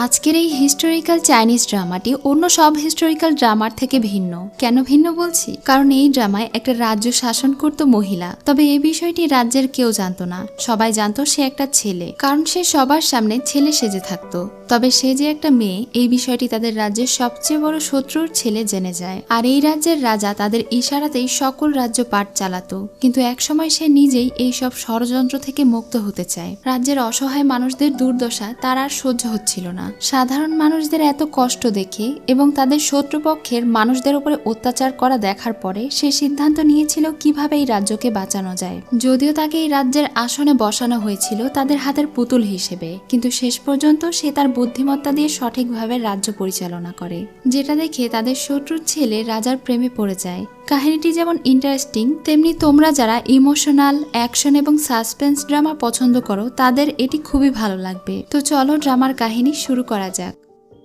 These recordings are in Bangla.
আজকের এই হিস্টোরিক্যাল চাইনিজ ড্রামাটি অন্য সব হিস্টোরিক্যাল ড্রামার থেকে ভিন্ন। কেন ভিন্ন বলছি? কারণ এই ড্রামায় একটা রাজ্য শাসন করত মহিলা। তবে এই বিষয়টি রাজ্যের কেউ জানতো না। সবাই জানতো সে একটা ছেলে, কারণ সে সবার সামনে ছেলে সেজে থাকতো। তবে সে যে একটা মেয়ে, এই বিষয়টি তাদের রাজ্যের সবচেয়ে বড় শত্রুর ছেলে জেনে যায়। আর এই রাজ্যের রাজা তাদের ইশারাতেই সকল রাজ্য পাট চালাতো। কিন্তু একসময় সে নিজেই এই সব ষড়যন্ত্র থেকে মুক্ত হতে চায়। রাজ্যের অসহায় মানুষদের দুর্দশা তার আর সহ্য হচ্ছিল না। সাধারণ মানুষদের এত কষ্ট দেখে এবং তাদের শত্রুপক্ষের মানুষদের উপরে অত্যাচার করা দেখার পরে সে সিদ্ধান্ত নিয়েছিল কিভাবে এই রাজ্যকে বাঁচানো যায়। যদিও তাকে এই রাজ্যের আসনে বসানো হয়েছিল তাদের হাতের পুতুল হিসেবে, কিন্তু শেষ পর্যন্ত সে তার বুদ্ধিমত্তা দিয়ে সঠিকভাবে রাজ্য পরিচালনা করে, যেটা দেখে তাদের শত্রুর ছেলে রাজার প্রেমে পড়ে যায়। কাহিনীটি যেমন ইন্টারেস্টিং, তেমনি তোমরা যারা ইমোশনাল, অ্যাকশন এবং সাসপেন্স ড্রামা পছন্দ করো তাদের এটি খুবই ভালো লাগবে। তো চলো ড্রামার কাহিনী শুরু করা যাক।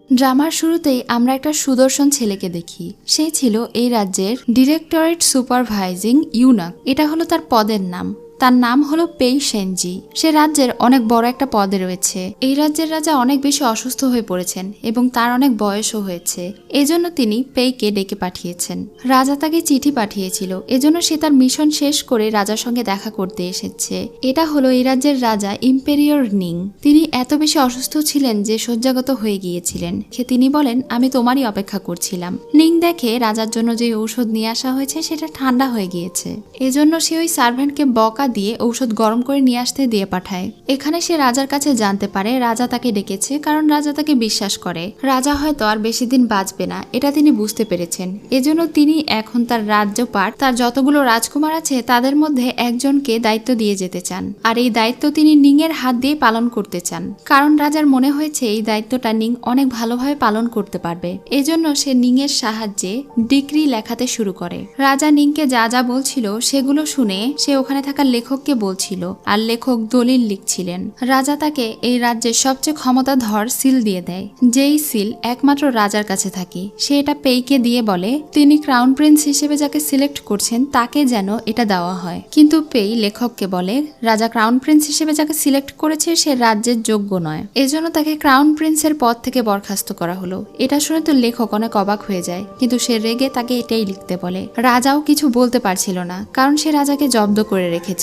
ড্রামার শুরুতেই আমরা একটা সুদর্শন ছেলেকে দেখি। সে ছিল এই রাজ্যের ডিরেক্টরেট সুপারভাইজিং ইউনাক। এটা হলো তার পদের নাম। তার নাম হলো পেই সেনজি। সে রাজ্যের অনেক বড় একটা পদে রয়েছে। এই রাজ্যের রাজা অনেক বেশি অসুস্থ হয়ে পড়েছেন এবং তার অনেক বয়সও হয়েছে। এজন্য তিনি পেইকে ডেকে পাঠিয়েছেন। রাজা তাকে চিঠি পাঠিয়েছিল, এজন্য সে তার মিশন শেষ করে রাজার সঙ্গে দেখা করতে এসেছে। এটা হলো এই রাজ্যের রাজা ইম্পেরিয়র নিং। তিনি এত বেশি অসুস্থ ছিলেন যে শয্যাগত হয়ে গিয়েছিলেন। তিনি বলেন, আমি তোমারই অপেক্ষা করছিলাম। নিং দেখে রাজার জন্য যে ঔষধ নিয়ে আসা হয়েছে সেটা ঠান্ডা হয়ে গিয়েছে। এজন্য সে ওই সার্ভেন্টকে বকা দিয়ে ঔষধ গরম করে নিয়ে আসতে দিয়ে পাঠায়। এখানে সে রাজার কাছে জানতে পারে রাজা তাকে ডেকেছে কারণ রাজা তাকে বিশ্বাস করে। রাজা হয়তো আর বেশি দিন বাঁচবে না, এটা তিনি বুঝতে পেরেছেন। এজন্য তিনি এখন তার রাজ্যপাট, তার যতগুলো রাজকুমার আছে তাদের মধ্যে একজনকে দায়িত্ব দিয়ে যেতে চান। আর এই দায়িত্ব তিনি নিং এর হাত দিয়ে পালন করতে চান, কারণ রাজার মনে হয়েছে এই দায়িত্বটা নিং অনেক ভালোভাবে পালন করতে পারবে। এজন্য সে নিং এর সাহায্যে ডিক্রি লেখাতে শুরু করে। রাজা নিংকে যা যা বলছিল সেগুলো শুনে সে ওখানে থাকা লেখককে বলছিল, আর লেখক দলিল লিখছিলেন। রাজা তাকে এই রাজ্যের সবচেয়ে ক্ষমতাধর সিল দিয়ে দেয়, যেই সিল একমাত্র রাজার কাছে থাকে। সে এটা পেইকে দিয়ে বলে তিনি ক্রাউন প্রিন্স হিসেবে যাকে সিলেক্ট করছেন তাকে যেন এটা দেওয়া হয়। কিন্তু পেই লেখককে বলে রাজা ক্রাউন প্রিন্স হিসেবে যাকে সিলেক্ট করেছে সে রাজ্যের যোগ্য নয়, এজন্য তাকে ক্রাউন প্রিন্সের পদ থেকে বরখাস্ত করা হলো। এটা শুনে তো লেখক অনেক অবাক হয়ে যায়, কিন্তু সে রেগে তাকে এটাই লিখতে বলে। রাজাও কিছু বলতে পারছিল না, কারণ সে রাজাকে জব্দ করে রেখেছিল।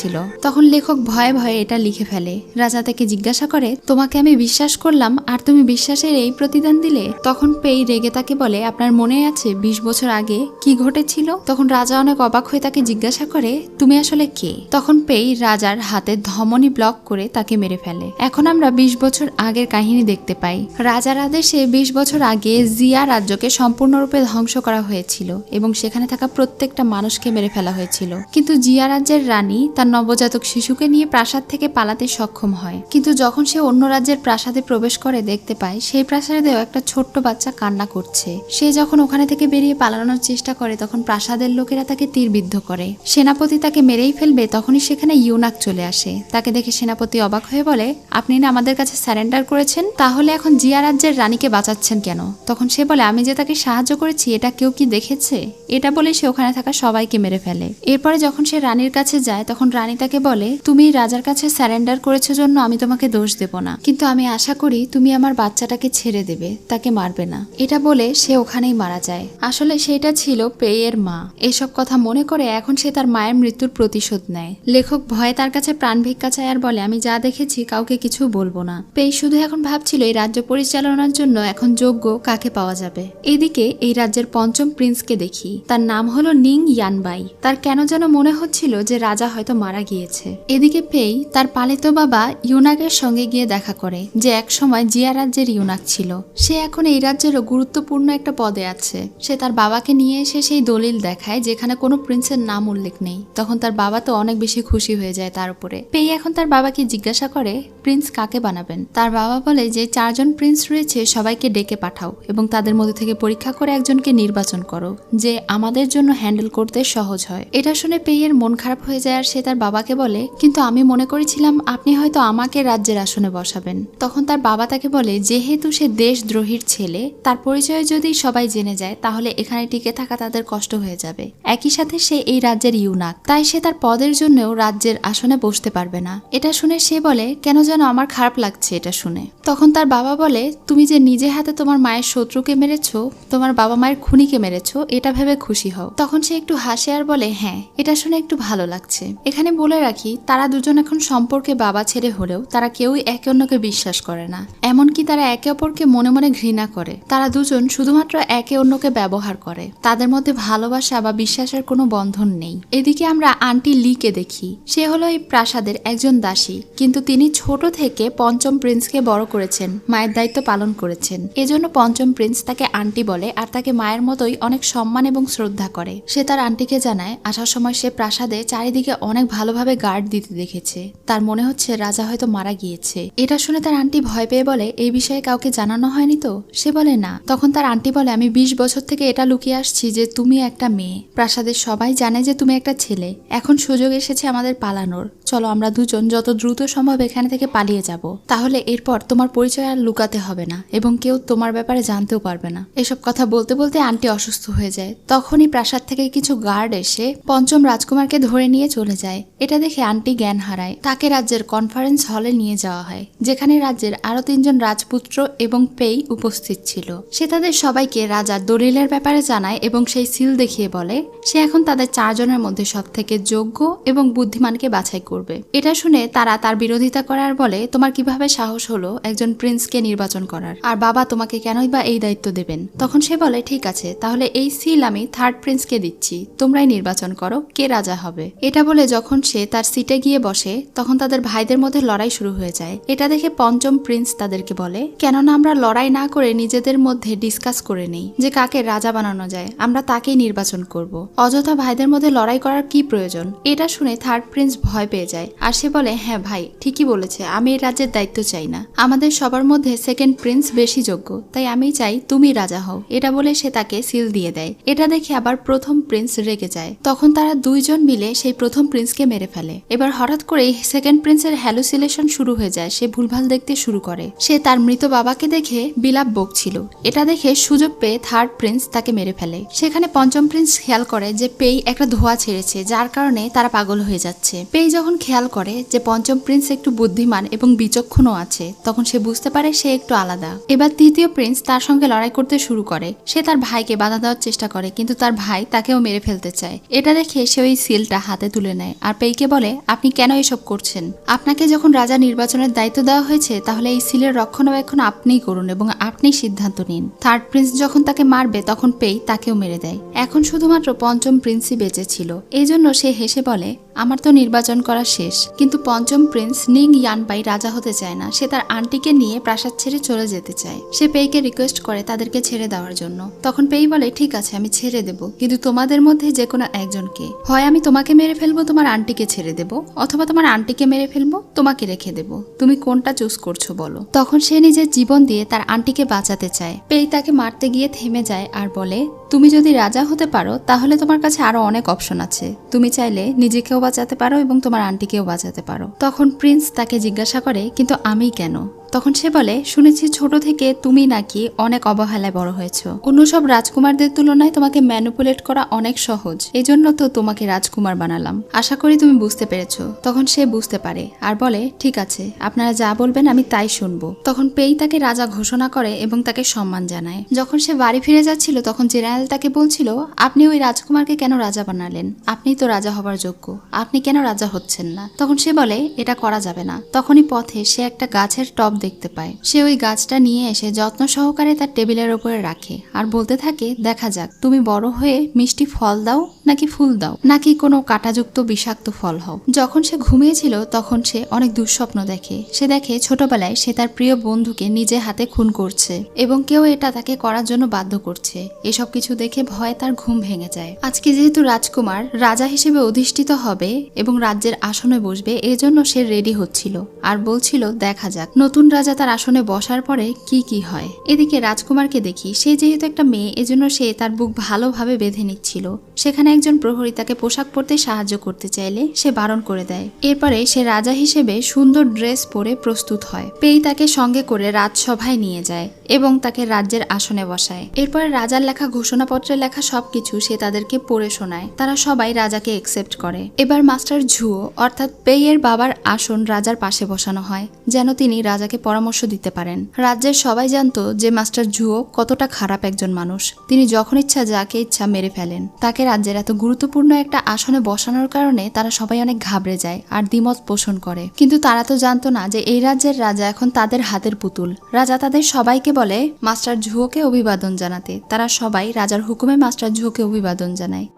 তখন লেখক ভয়ে ভয়ে এটা লিখে ফেলে। রাজা তাকে জিজ্ঞাসা করে, তোমাকে আমি বিশ্বাস করলাম আর তুমি বিশ্বাসের এই প্রতিদান দিলে? তখন পেই রেগে তাকে বলে, আপনার মনে আছে 20 বছর আগে কি ঘটেছিল? তখন রাজা অনেক অবাক হয়ে তাকে জিজ্ঞাসা করে, তুমি আসলে কে? তখন পেই রাজার হাতে ধমনী ব্লক করে তাকে মেরে ফেলে। এখন আমরা 20 বছর আগের কাহিনী দেখতে পাই। রাজার আদেশে 20 বছর আগে জিয়া রাজ্যকে সম্পূর্ণরূপে ধ্বংস করা হয়েছিল এবং সেখানে থাকা প্রত্যেকটা মানুষকে মেরে ফেলা হয়েছিল। কিন্তু জিয়া রাজ্যের রানী তার নবজাতক শিশুকে নিয়ে প্রাসাদ থেকে পালাতে সক্ষম হয়। কিন্তু যখন সে অন্য রাজ্যের প্রাসাদে প্রবেশ করে দেখতে পায় সেই প্রাসাদেও একটা ছোট্ট বাচ্চা কান্না করছে। সে যখন ওখানে থেকে বেরিয়ে পালানোর চেষ্টা করে তখন প্রাসাদের লোকেরা তাকে তীরবিদ্ধ করে। সেনাপতি তাকে মেরেই ফেলবে, তখনই সেখানে ইউনাক চলে আসে। তাকে দেখে সেনাপতি অবাক হয়ে বলে, আপনি না আমাদের কাছে স্যারেন্ডার করেছেন, তাহলে এখন জিয়া রাজ্যের রানীকে বাঁচাচ্ছেন কেন? তখন সে বলে, আমি যে তাকে সাহায্য করেছি এটা কেউ কি দেখেছে? এটা বলে সে ওখানে থাকা সবাইকে মেরে ফেলে। এরপরে যখন সে রানীর কাছে যায় তখন রানী তাকে বলে, তুমি রাজার কাছে স্যারেন্ডার করেছো জন্য আমি তোমাকে দোষ দেব না, কিন্তু আমি আশা করি তুমি আমার বাচ্চাটাকে ছেড়ে দেবে, তাকে মারবে না। এটা বলে সে ওখানেই মারা যায়। আসলে সেটা ছিল পেইয়ের মা। এসব কথা মনে করে এখন সে তার মায়ের মৃত্যুর প্রতিশোধ নেয়। লেখক ভয়ে তার কাছে প্রাণ ভিক্ষা চায় আর বলে, আমি যা দেখেছি কাউকে কিছু বলবো না। পেই শুধু এখন ভাবছিল এই রাজ্য পরিচালনার জন্য এখন যোগ্য কাকে পাওয়া যাবে। এদিকে এই রাজ্যের পঞ্চম প্রিন্সকে দেখি। তার নাম হলো নিং ইয়ানবাই। তার কেন যেন মনে হচ্ছিল যে রাজা হয়তো মারা গিয়েছে। এদিকে পেই তার পালিত বাবা ইউনাকের সঙ্গে গিয়ে দেখা করে, যে একসময় জিয়া রাজ্যের ইউনাক ছিল। সে এখন এই রাজ্যেরও গুরুত্বপূর্ণ একটা পদে আছে। সে তার বাবাকে নিয়ে এসে সেই দলিল দেখায় যেখানে কোনো প্রিন্সের নাম উল্লেখ নেই। তখন তার বাবা তো অনেক বেশি খুশি হয়ে যায় তার উপরে। পেই এখন তার বাবাকে জিজ্ঞাসা করে, প্রিন্স কাকে বানাবেন? তার বাবা বলে যে 4 জন প্রিন্স রয়েছে সবাইকে ডেকে পাঠাও এবং তাদের মধ্যে থেকে পরীক্ষা করে একজনকে নির্বাচন করো যে আমাদের জন্য হ্যান্ডেল করতে সহজ হয়। এটা শুনে পেইয়ের মন খারাপ হয়ে যায় আর সে তার বাবাকে বলে, কিন্তু আমি মনে করেছিলাম আপনি হয়তো আমাকে রাজ্যের আসনে বসাবেন। তখন তার বাবা তাকে বলে, যেহেতু সে দেশদ্রোহীর ছেলে, তার পরিচয় যদি সবাই জেনে যায় তাহলে এখানে টিকে থাকা তাদের কষ্ট হয়ে যাবে। একই সাথে সে এই রাজ্যের ইউনাক, তাই সে তার পদের জন্যও রাজ্যের আসনে বসতে পারবে না। এটা শুনে সে বলে, কেন যেন আমার খারাপ লাগছে এটা শুনে। তখন তার বাবা বলে, তুমি যে নিজে হাতে তোমার মায়ের শত্রুকে মেরেছো, তোমার বাবা মায়ের খুনিকে মেরেছো, এটা ভেবে খুশি হও। তখন সে একটু হাসে আর বলে, হ্যাঁ, এটা শুনে একটু ভালো লাগছে। এখানে বলে রাখি, তারা দুজন এখন সম্পর্কে বাবা ছেড়ে হলেও তারা কেউই একে অন্যকে বিশ্বাস করে না। এমনকি তারা একে অপরকে মনে মনে ঘৃণা করে। তারা দুজন শুধুমাত্র একে অন্যকে ব্যবহার করে। তাদের মধ্যে ভালোবাসা বা বিশ্বাসের কোনো বন্ধন নেই। এদিকে আমরা আন্টি লিকে দেখি। সে হলো এই প্রাসাদের একজন দাসী, কিন্তু তিনি ছোট থেকে পঞ্চম প্রিন্সকে বড় করেছেন, মায়ের দায়িত্ব পালন করেছেন। এজন্য পঞ্চম প্রিন্স তাকে আন্টি বলে আর তাকে মায়ের মতোই অনেক সম্মান এবং শ্রদ্ধা করে। সে তার আন্টিকে জানায়, আসার সময় সে প্রাসাদে চারিদিকে অনেক ভালোভাবে গার্ড দিতে দেখেছে। তার মনে হচ্ছে রাজা হয়তো মারা গিয়েছে। এটা শুনে তার আন্টি ভয় পেয়ে বলে, এই বিষয়ে কাউকে জানানো হয়নি তো? সে বলে না। তখন তার আন্টি বলে, আমি 20 বছর থেকে এটা লুকিয়ে আসছি যে তুমি একটা মেয়ে। প্রাসাদের সবাই জানে যে তুমি একটা ছেলে। এখন সুযোগ এসেছে আমাদের পালানোর। চলো আমরা দুজন যত দ্রুত সম্ভব এখানে থেকে পালিয়ে যাব। তাহলে এরপর তোমার পরিচয় আর লুকাতে হবে না এবং কেউ তোমার ব্যাপারে জানতেও পারবে না। এসব কথা বলতে বলতে আন্টি অসুস্থ হয়ে যায়। তখনই প্রাসাদ থেকে কিছু গার্ড এসে পঞ্চম রাজকুমারকে ধরে নিয়ে চলে যায়। এটা দেখে আন্টি জ্ঞান হারায়। তাকে রাজ্যের কনফারেন্স হলে নিয়ে যাওয়া হয়, যেখানে রাজ্যের আরো 3 জন রাজপুত্র এবং পেই উপস্থিত ছিল। সে তাদের সবাইকে রাজার দলিলের ব্যাপারে জানায় এবং সেই সিল দেখিয়ে বলে সে এখন তাদের 4 জনের মধ্যে সব থেকে যোগ্য এবং বুদ্ধিমানকে বাছাই করবে। এটা শুনে তারা তার বিরোধিতা করে আর বলে, তোমার কিভাবে সাহস হলো একজন প্রিন্সকে নির্বাচন করার, আর বাবা তোমাকে কেনই বা এই দায়িত্ব দেবেন? তখন সে বলে, ঠিক আছে, তাহলে এই সিল আমি 3rd প্রিন্সকে দিচ্ছি, তোমরাই নির্বাচন করো কে রাজা হবে। এটা বলে যখন সে তার সিটে গিয়ে বসে তখন তাদের ভাইদের মধ্যে লড়াই শুরু হয়ে যায়। এটা দেখে পঞ্চম প্রিন্স তাদেরকে বলে, কেননা আমরা লড়াই না করে নিজেদের মধ্যে ডিসকাস করে নেই যে কাকে রাজা বানানো যায়, আমরা তাকেই নির্বাচন করব। অযথা ভাইদের মধ্যে লড়াই করার কি প্রয়োজন? এটা শুনে 3rd প্রিন্স ভয় পেয়ে যায় আর সে বলে, হ্যাঁ ভাই ঠিকই বলেছে, আমি এই রাজ্যের দায়িত্ব চাই না। আমাদের সবার মধ্যে 2nd প্রিন্স বেশি যোগ্য, তাই আমি চাই তুমি রাজা হও। এটা বলে সে তাকে সিল দিয়ে দেয়। এটা দেখে আবার প্রথম প্রিন্স রেগে যায়। তখন তারা 2 জন মিলে সেই প্রথম প্রিন্সকে মেরে ফেলে। এবার হঠাৎ করেই 2nd প্রিন্সের হ্যালুসিনেশন শুরু হয়ে যায়। সে ভুলভাল দেখতে শুরু করে। সে তার মৃত বাবাকে দেখে বিলাপ বকছিল। এটা দেখে সুযোগ পেয়ে 3rd প্রিন্স তাকে মেরে ফেলে। সেখানে পঞ্চম প্রিন্স খেয়াল করে যে পেই একটা ধোঁয়া ছেড়েছে, যার কারণে তারা পাগল হয়ে যাচ্ছে। পেই যখন খেয়াল করে যে পঞ্চম প্রিন্স একটু বুদ্ধিমান এবং বিচক্ষণও আছে, তখন সে বুঝতে পারে সে একটু আলাদা। এবার 3য় প্রিন্স তার সঙ্গে লড়াই করতে শুরু করে। সে তার ভাইকে বাধা দেওয়ার চেষ্টা করে, কিন্তু তার ভাই তাকেও মেরে ফেলতে চায়। এটা দেখে সে ওই সিলটা হাতে তুলে নেয় আর পেইকে বলে, আপনি কেন এসব করছেন? আপনাকে যখন রাজা নির্বাচনের দায়িত্ব দেওয়া হয়েছে, তাহলে এই সিলের রক্ষণাবেক্ষণ আপনিই করুন এবং আপনিই সিদ্ধান্ত নিন। 3rd প্রিন্স যখন তাকে মারবে তখন পেই তাকেও মেরে দেয়। এখন শুধুমাত্র পঞ্চম প্রিন্সই বেঁচে ছিল। এই জন্য সে হেসে বলে, আমার তো নির্বাচন করা শেষ। কিন্তু পঞ্চম প্রিন্স নিং ইয়ানপাই রাজা হতে চায় না। সে তার আন্টিকে নিয়ে প্রাসাদ ছেড়ে চলে যেতে চায়। সে পেইকে রিকোয়েস্ট করে তাদেরকে ছেড়ে দেওয়ার জন্য। তখন পেই বলে, ঠিক আছে আমি ছেড়ে দেব, কিন্তু তোমাদের মধ্যে যে কোনো একজনকে। হয় আমি তোমাকে মেরে ফেলবো, তোমার আন্টিকে ছেড়ে দেব, অথবা তোমার আন্টিকে মেরে ফেলবো, তোমাকে রেখে দেব। তুমি কোনটা চুজ করছো বলো। তখন সে নিজের জীবন দিয়ে তার আন্টিকে বাঁচাতে চায়। পেই তাকে মারতে গিয়ে থেমে যায় আর বলে, তুমি যদি রাজা হতে পারো তাহলে তোমার কাছে আরো অনেক অপশন আছে। তুমি চাইলে নিজেকেও বাঁচাতে পারো এবং তোমার আন্টিকেও বাঁচাতে পারো। তখন প্রিন্স তাকে জিজ্ঞাসা করে, কিন্তু আমি কেন? তখন সে বলে, শুনেছি ছোট থেকে তুমি নাকি অনেক অবহেলায় বড় হয়েছো। অন্য সব রাজকুমারদের তুলনায় তোমাকে ম্যানিপুলেট করা অনেক সহজ, এজন্য তো তোমাকে রাজকুমার বানালাম। আশা করি তুমি বুঝতে পেরেছো। তখন সে বুঝতে পারে আর বলে, ঠিক আছে, আপনারা যা বলবেন আমি তাই শুনবো। তখন পেই তাকে রাজা ঘোষণা করে এবং তাকে সম্মান জানায়। যখন সে বাড়ি ফিরে যাচ্ছিল তখন জেনারেল তাকে বলছিল, আপনি ওই রাজকুমারকে কেন রাজা বানালেন? আপনিই তো রাজা হবার যোগ্য, আপনি কেন রাজা হচ্ছেন না? তখন সে বলে, এটা করা যাবে না। তখনই পথে সে একটা গাছের টব দেখতে পায়। সে ওই গাছটা নিয়ে এসে যত্ন সহকারে তার টেবিলের উপরে রাখে আর বলতে থাকে, দেখা যাক তুমি বড় হয়ে মিষ্টি ফল দাও নাকি ফুল দাও, নাকি কোনো কাঁটাযুক্ত বিষাক্ত ফল হও। যখন সে ঘুমিয়েছিল তখন সে অনেক দুঃস্বপ্ন দেখে। সে দেখে ছোটবেলায় সে তার প্রিয় বন্ধুকে নিজে হাতে খুন করছে এবং কেউ এটা তাকে করার জন্য বাধ্য করছে। এসব কিছু দেখে ভয়ে তার ঘুম ভেঙে যায়। আজকে যেহেতু রাজকুমার রাজা হিসেবে অধিষ্ঠিত হবে এবং রাজ্যের আসনে বসবে, এজন্য সে রেডি হচ্ছিল আর বলছিল, দেখা যাক নতুন রাজা তার আসনে বসার পরে কি কি হয়। এদিকে রাজকুমারকে দেখি, সে যেহেতু একটা মেয়ে এজন্য সে তার বুক ভালোভাবে বেঁধে নিচ্ছিল। সেখানে একজন প্রহরী তাকে পোশাক পরতে সাহায্য করতে চাইলে সে বারণ করে দেয়। এরপরে সে রাজা হিসেবে সুন্দর ড্রেস পরে প্রস্তুত হয়। পেই তাকে সঙ্গে করে রাজসভায় নিয়ে যায় এবং তাকে রাজ্যের আসনে বসায়। এরপরে রাজার লেখা ঘোষণাপত্রে লেখা সবকিছু সে তাদেরকে পড়ে শোনায়। তারা সবাই রাজাকে একসেপ্ট করে। এবার মাস্টার ঝুও অর্থাৎ পেইয়ের বাবার আসন রাজার পাশে বসানো হয়, যেন তিনি রাজাকে পরামর্শ দিতে পারেন। রাজ্যের সবাই জানতো যে মাস্টার ঝুও কতটা খারাপ একজন মানুষ। তিনি যখন ইচ্ছা যাকে ইচ্ছা মেরে ফেলেন। তাকে রাজ্যের এত গুরুত্বপূর্ণ একটা আসনে বসানোর কারণে তারা সবাই অনেক ঘাবড়ে যায় আর দ্বিমত পোষণ করে। কিন্তু তারা তো জানতো না যে এই রাজ্যের রাজা এখন তাদের হাতের পুতুল। রাজা তাদের সবাইকে বলে মাস্টার ঝুওকে অভিবাদন জানাতে। তারা সবাই রাজার হুকুমে মাস্টার ঝুওকে অভিবাদন জানায়।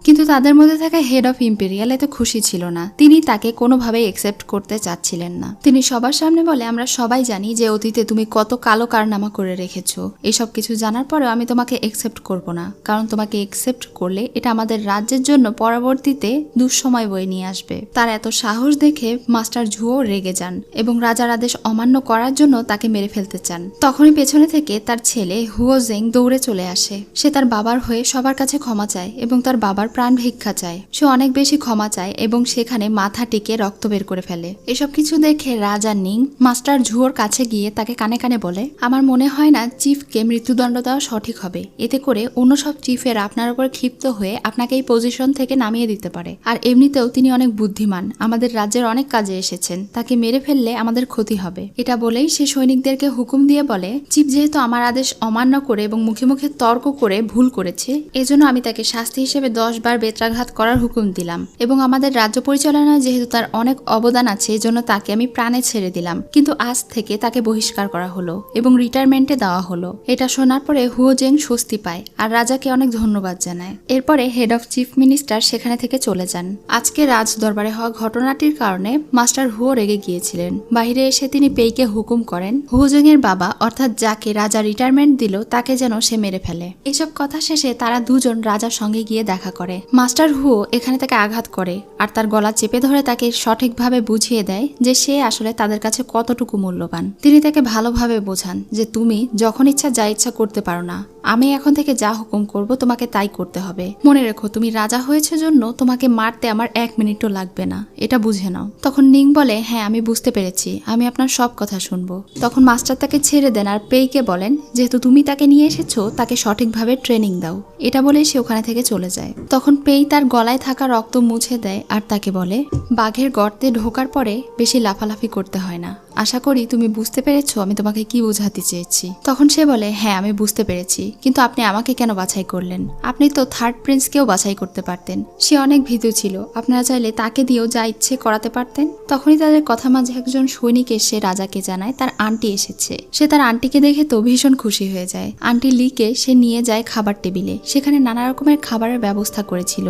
কিন্তু তাদের মধ্যে থাকা হেড অফ ইম্পেরিয়াল এত খুশি ছিল না। তিনি তাকে কোনোভাবেই একসেপ্ট করতে চাচ্ছিলেন না। তিনি সবার সামনে বলে, আমরা সবাই জানি যে অতীতে তুমি কত কালো কারনামা করে রেখেছো। এসব কিছু জানার পরেও আমি তোমাকে একসেপ্ট করব না, কারণ তোমাকে একসেপ্ট করলে এটা আমাদের রাজ্যের জন্য পরবর্তীতে দুঃসময় বয়ে নিয়ে আসবে। তার এত সাহস দেখে মাস্টার ঝুও রেগে যান এবং রাজার আদেশ অমান্য করার জন্য তাকে মেরে ফেলতে চান। তখনই পেছনে থেকে তার ছেলে হুয়োজেং দৌড়ে চলে আসে। সে তার বাবার হয়ে সবার কাছে ক্ষমা চায় এবং তার বাবার প্রাণ ভিক্ষা চায়। সে অনেক বেশি ক্ষমা চায় এবং সেখানে মাথা টিকে রক্ত বের করে ফেলে। এসব কিছু দেখে রাজা নিং মাস্টার ঝুয়োর কাছে গিয়ে তাকে কানে কানে বলে, আমার মনে হয় না চিফকে মৃত্যুদণ্ড দেওয়া সঠিক হবে। এতে করে অন্য সব চিফের আপনার উপর ক্ষিপ্ত হয়ে আপনাকে এই পজিশন থেকে নামিয়ে দিতে পারে। আর এমনিতেও তিনি অনেক বুদ্ধিমান, আমাদের রাজ্যের অনেক কাজে এসেছেন। তাকে মেরে ফেললে আমাদের ক্ষতি হবে। এটা বলেই সে সৈনিকদেরকে হুকুম দিয়ে বলে, চিফ যেহেতু আমার আদেশ অমান্য করে এবং মুখে মুখে তর্ক করে ভুল করেছে, এজন্য আমি তাকে শাস্তি হিসেবে 10 বার বেত্রাঘাত করার হুকুম দিলাম এবং আমাদের রাজ্য পরিচালনায় যেহেতু তার অনেক অবদান আছে এজন্য তাকে আমি প্রাণে ছেড়ে দিলাম। কিন্তু আজ থেকে তাকে বহিষ্কার করা হলো এবং রিটায়ারমেন্টে দেওয়া হলো। এটা শোনার পরে হুয়োজেং স্বস্তি পায় আর রাজাকে অনেক ধন্যবাদ জানায়। এরপরে হেড অফ চিফ মিনিস্টার সেখানে থেকে চলে যান। আজকে রাজ দরবারে হওয়া ঘটনাটির কারণে মাস্টার হুয়ো রেগে গিয়েছিলেন। বাইরে এসে তিনি পেইকে হুকুম করেন হুয়োজেং এর বাবা অর্থাৎ যাকে রাজা রিটায়ারমেন্ট দিল তাকে যেন সে মেরে ফেলে। এসব কথা শেষে তারা দুজন রাজার সঙ্গে গিয়ে দেখা করে। মাস্টার হুয়ো এখানে তাকে আঘাত করে আর তার গলা চেপে ধরে তাকে সঠিকভাবে বুঝিয়ে দেয় যে সে আসলে তাদের কাছে কতটুকু মূল্যবান। তিনি তাকে ভালোভাবে বোঝান যে তুমি যখন ইচ্ছা যা ইচ্ছা করতে পারো না, আমি এখন থেকে যা হুকুম করব তোমাকে তাই করতে হবে। মনে রেখো তুমি রাজা হয়েছে জন্য তোমাকে মারতে আমার 1 মিনিটও লাগবে না, এটা বুঝে নাও। তখন নিং বলে, হ্যাঁ আমি বুঝতে পেরেছি, আমি আপনার সব কথা শুনবো। তখন মাস্টার তাকে ছেড়ে দেন আর পেইকে বলেন যেহেতু তুমি তাকে নিয়ে এসেছো তাকে সঠিকভাবে ট্রেনিং দাও। এটা বলে সে ওখানে থেকে চলে যায়। তখন পেই তার গলায় থাকা রক্ত মুছে দেয় আর তাকে বলে, বাঘের গর্তে ঢোকার পরে বেশি লাফালাফি করতে হয় না। আশা করি তুমি বুঝতে পেরেছো আমি তোমাকে কি বোঝাতে চেয়েছি। তখন সে বলে, হ্যাঁ আমি বুঝতে পেরেছি, কিন্তু আপনি আমাকে কেন বাছাই করলেন? আপনি তো থার্ড প্রিন্সকেও বাছাই করতে পারতেন। সে অনেক ভীতু ছিল, আপনারা চাইলে তাকে দিয়েও যা ইচ্ছে করাতে পারতেন। তখনই তাদের কথা মাঝে একজন সৈনিক এসে রাজাকে জানায় তার আন্টি এসেছে। সে তার আন্টিকে দেখে তো ভীষণ খুশি হয়ে যায়। আন্টি লিকে সে নিয়ে যায় খাবার টেবিলে। সেখানে নানা রকমের খাবারের ব্যবস্থা করেছিল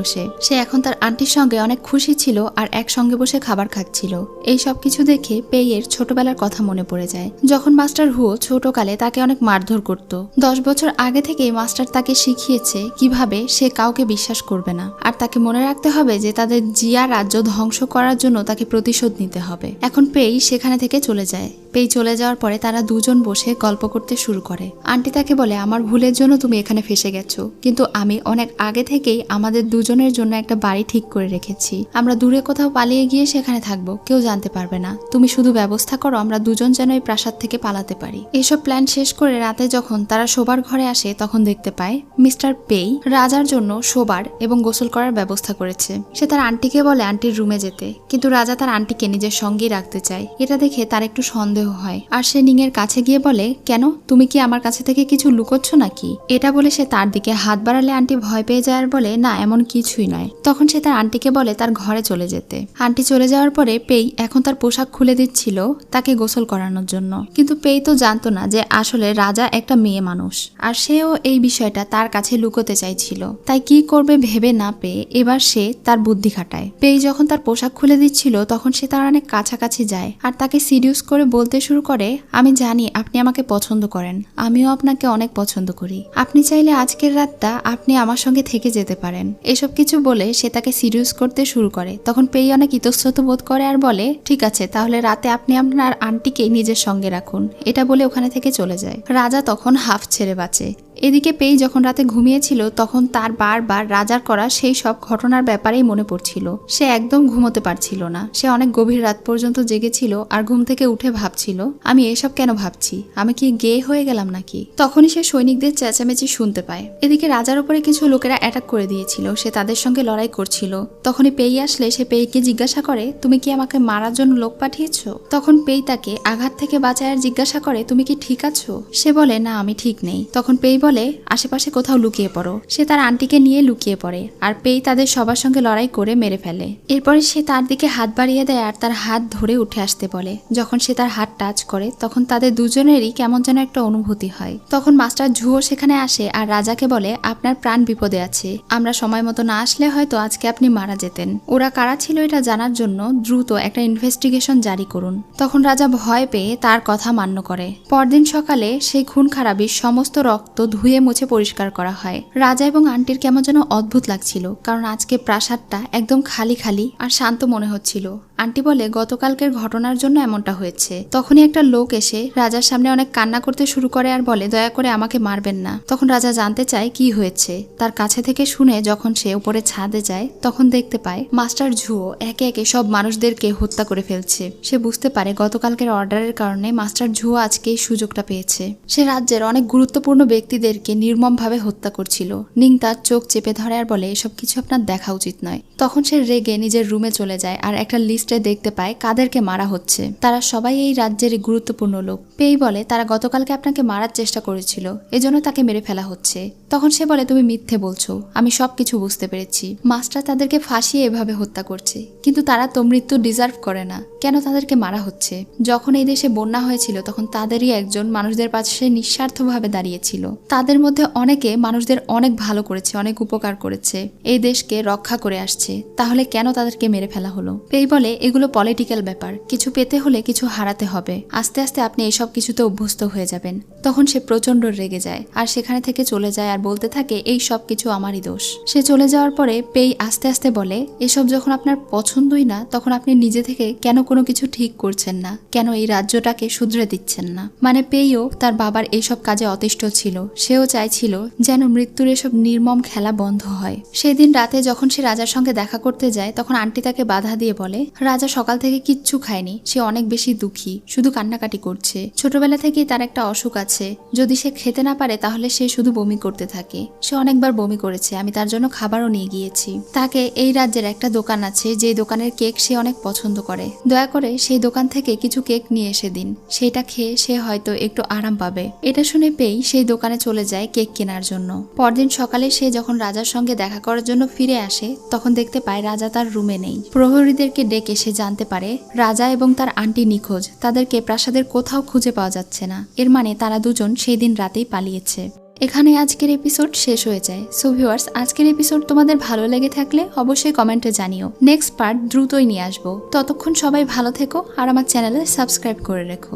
সে এখন তার আন্টির সঙ্গে অনেক খুশি ছিল আর একসঙ্গে বসে খাবার খাচ্ছিল। এই সব কিছু দেখে পেইয়ের ছোটবেলার কথা মনে পড়ে যায়, যখন মাস্টার হুয়ো ছোটকালে তাকে অনেক মারধর করত। 10 বছর আগে থেকেই মাস্টার তাকে শিখিয়েছে কিভাবে সে কাউকে বিশ্বাস করবে না আর তাকে মনে রাখতে হবে যে তাদের জিয়া রাজ্য ধ্বংস করার জন্য তাকে প্রতিশোধ নিতে হবে। এখন পেই সেখানে থেকে চলে যায়। পেই চলে যাওয়ার পরে তারা দুজন বসে গল্প করতে শুরু করে। আন্টি তাকে বলে, আমার ভুলের জন্য তুমি এখানে ফেসে গেছো, কিন্তু আমি অনেক আগে থেকেই আমাদের দুজনের জন্য একটা বাড়ি ঠিক করে রেখেছি। আমরা দূরে কোথাও পালিয়ে গিয়ে সেখানে থাকবো, কেউ জানতে পারবে না। তুমি শুধু ব্যবস্থা করো আমরা দুজন যেন এই প্রাসাদ থেকে পালাতে পারি। এইসব প্ল্যান শেষ করে রাতে যখন তারা শোবার ঘরে আসে তখন দেখতে পায় মিস্টার পেই রাজার জন্য শোবার এবং গোসল করার ব্যবস্থা করেছে। সে তার আন্টিকে বলে আন্টির রুমে যেতে, কিন্তু রাজা তার আন্টিকে নিজের সঙ্গেই রাখতে চায়। এটা দেখে তার একটু সন্দেহ হয় আর সে নিং এর কাছে গিয়ে বলে, কেন তুমি কি আমার কাছে থেকে কিছু লুকোচ্ছ নাকি? এটা বলে সে তার দিকে হাত বাড়ালে আন্টি ভয় পেয়ে যায় আর বলে, না এমন কিছুই নয়। তখন সে তার আন্টিকে বলে তার ঘরে চলে যেতে। আন্টি চলে যাওয়ার পরে পেই এখন তার পোশাক খুলে দিচ্ছিল তাকে গোসল করানোর জন্য, কিন্তু পেই তো জানতো না যে আসলে রাজা একটা মেয়ে মানুষ আর সেও এই বিষয়টা তার কাছে লুকোতে চাইছিল। তাই কি করবে ভেবে না পেয়ে এবার সে তার বুদ্ধি খাটায়। পেই যখন তার পোশাক খুলে দিচ্ছিল তখন সে তার অনেক কাছাকাছি যায় আর তাকে সিডিউস করে বলতে শুরু করে, আমি জানি আপনি আমাকে পছন্দ করেন, আমিও আপনাকে অনেক পছন্দ করি। আপনি চাইলে আজকের রাতটা আপনি আমার সঙ্গে থেকে যেতে পারেন। এসব কিছু বলে সে তাকে সিডিউস করতে শুরু করে। তখন পেই অনেক ইতস্তত বোধ করে আর বলে, ঠিক আছে তাহলে রাতে আপনি আপনার আর আন্টিকে নিজের সঙ্গে রাখুন, এটা বলে ওখানে থেকে চলে যায়। রাজা তখন হাফ ছেড়ে বাঁচে। এদিকে পেই যখন রাতে ঘুমিয়েছিল তখন তার বারবার রাজার করা সেই সব ঘটনার ব্যাপারেই মনে পড়ছিল। সে একদম ঘুমোতে পারছিল না। সে অনেক গভীর রাত পর্যন্ত জেগেছিল আর ঘুম থেকে উঠে ভাবছিল, আমি এসব কেন ভাবছি, আমি কি গে হয়ে গেলাম নাকি। তখনই সে সৈনিকদের চেঁচামেচি শুনতে পায়। এদিকে রাজার উপরে কিছু লোকেরা অ্যাটাক করে দিয়েছিল, সে তাদের সঙ্গে লড়াই করছিল। তখনই পেই আসলে সে পেইকে জিজ্ঞাসা করে, তুমি কি আমাকে মারার জন্য লোক পাঠিয়েছ? তখন পেই তাকে আঘাত থেকে বাঁচায় আর জিজ্ঞাসা করে, তুমি কি ঠিক আছো? সে বলে, না আমি ঠিক নেই। তখন পেই বলে, আশেপাশে কোথাও লুকিয়ে পড়ো। সে তার আন্টিকে নিয়ে লুকিয়ে পড়ে আর পেই তাদের সবার সঙ্গে লড়াই করে মেরে ফেলে। এরপরে সে তার দিকে হাত বাড়িয়ে দেয় আর তার হাত ধরে উঠে আসতে বলে। যখন সে তার হাত টাচ করে তখন তাদের দুজনেরই কেমন যেন একটা অনুভূতি হয়। তখন মাস্টার ঝুও সেখানে আসে আর রাজাকে বলে, আপনার প্রাণ বিপদে আছে, আমরা সময় মতো না আসলে হয়তো আজকে আপনি মারা যেতেন। ওরা কারা ছিল এটা জানার জন্য দ্রুত একটা ইনভেস্টিগেশন জারি করুন। তখন রাজা ভয় পেয়ে তার কথা মান্য করে। পরদিন সকালে সেই খুন খারাপির সমস্ত রক্ত ধুয়ে মুছে পরিষ্কার করা হয়। রাজা এবং আন্টির কেমন যেন অদ্ভুত লাগছিল, কারণ আজকে প্রাসাদটা একদম খালি খালি আর শান্ত মনে হচ্ছিল। আন্টি বলে, গতকালকের ঘটনার জন্য এমনটা হয়েছে। তখনই একটা লোক এসে রাজার সামনে অনেক কান্না করতে শুরু করে আর বলে, দয়া করে আমাকে মারবেন না। তখন রাজা জানতে চায় কি হয়েছে। তার কাছে থেকে শুনে যখন সে উপরে ছাদে যায় তখন দেখতে পায় মাস্টার ঝুও একে একে সব মানুষদেরকে হত্যা করে ফেলছে। সে বুঝতে পারে গতকালকের অর্ডারের কারণে মাস্টার ঝুও আজকে এই সুযোগটা পেয়েছে। সে রাজ্যের অনেক গুরুত্বপূর্ণ ব্যক্তিদেরকে নির্মমভাবে হত্যা করছিল। নিং তার চোখ চেপে ধরে আর বলে, এসব কিছু আপনার দেখা উচিত নয়। তখন সে রেগে নিজের রুমে চলে যায় আর একটা লিস্টে দেখতে পায় কাদেরকে মারা হচ্ছে। তারা সবাই এই রাজ্যের গুরুত্বপূর্ণ লোক। পেই বলে, তারা গতকালকে আপনাকে মারার চেষ্টা করেছিল, এজন্য তাকে মেরে ফেলা হচ্ছে। তখন সে বলে, তুমি মিথ্যে বলছো, আমি সবকিছু বুঝতে পেরেছি। মাস্টার তাদেরকে ফাঁসিয়ে এভাবে হত্যা করছে, কিন্তু তারা তো মৃত্যু ডিজার্ভ করে না, কেন তাদেরকে মারা হচ্ছে? যখন এই দেশে বন্যা হয়েছিল তখন তাদেরই একজন মানুষদের পাশে নিঃস্বার্থভাবে দাঁড়িয়েছিল। তাদের মধ্যে অনেকে মানুষদের অনেক ভালো করেছে, অনেক উপকার করেছে, এই দেশকে রক্ষা করে আসছে, তাহলে কেন তাদেরকে মেরে ফেলা হলো? পেই বলে, এগুলো পলিটিক্যাল ব্যাপার, কিছু পেতে হলে কিছু হারাতে হবে, আস্তে আস্তে আপনি এসব কিছুতে অভ্যস্ত হয়ে যাবেন। তখন সে প্রচন্ড রেগে যায় আর সেখানে থেকে চলে যায় আর বলতে থাকে, এই সব কিছু আমারই দোষ। সে চলে যাওয়ার পরে পেই আস্তে আস্তে বলে, এসব যখন আপনার পছন্দই না তখন আপনি নিজে থেকে কেন কোনো কিছু ঠিক করছেন না, কেন এই রাজ্যটাকে শুধরে দিচ্ছেন না? মানে পেইও তার বাবার এইসব কাজে অতিষ্ঠ ছিল। সেও চাইছিল যেন মৃত্যুর এসব নির্মম খেলা বন্ধ হয়। সেদিন রাতে যখন সে রাজার সঙ্গে দেখা করতে যায় তখন আন্টি তাকে বাধা দিয়ে বলে, রাজা সকাল থেকে কিচ্ছু খায়নি, সে অনেক বেশি দুঃখী, শুধু কান্নাকাটি করছে। ছোটবেলা থেকেই তার একটা অসুখ আছে, যদি সে খেতে না পারে তাহলে সে শুধু বমি করতে থাকে। সে অনেকবার বমি করেছে, আমি তার জন্য খাবারও নিয়ে গিয়েছি। তাকে এই রাজ্যের একটা দোকান আছে যে দোকানের কেক সে অনেক পছন্দ করে, দয়া করে সেই দোকান থেকে কিছু কেক নিয়ে এসে দিন, সেটা খেয়ে সে হয়তো একটু আরাম পাবে। এটা শুনে পেই সেই দোকানে চলে যায় কেক কেনার জন্য। পরদিন সকালে সে যখন রাজার সঙ্গে দেখা করার জন্য ফিরে আসে তখন দেখতে পায় রাজা তার রুমে নেই। প্রহরীদেরকে ডেকে সে জানতে পারে রাজা এবং তার আন্টি নিখোঁজ, তাদেরকে প্রাসাদের কোথাও খুঁজে পাওয়া যাচ্ছে না। এর মানে তারা দুজন সেই দিন রাতেই পালিয়েছে। এখানে আজকের এপিসোড শেষ হয়ে যায়। সো ভিউয়ার্স, আজকের এপিসোড তোমাদের ভালো লেগে থাকলে অবশ্যই কমেন্টে জানিও। নেক্সট পার্ট দ্রুতই নিয়ে আসবো। ততক্ষণ সবাই ভালো থেকো আর আমার চ্যানেলে সাবস্ক্রাইব করে রেখো।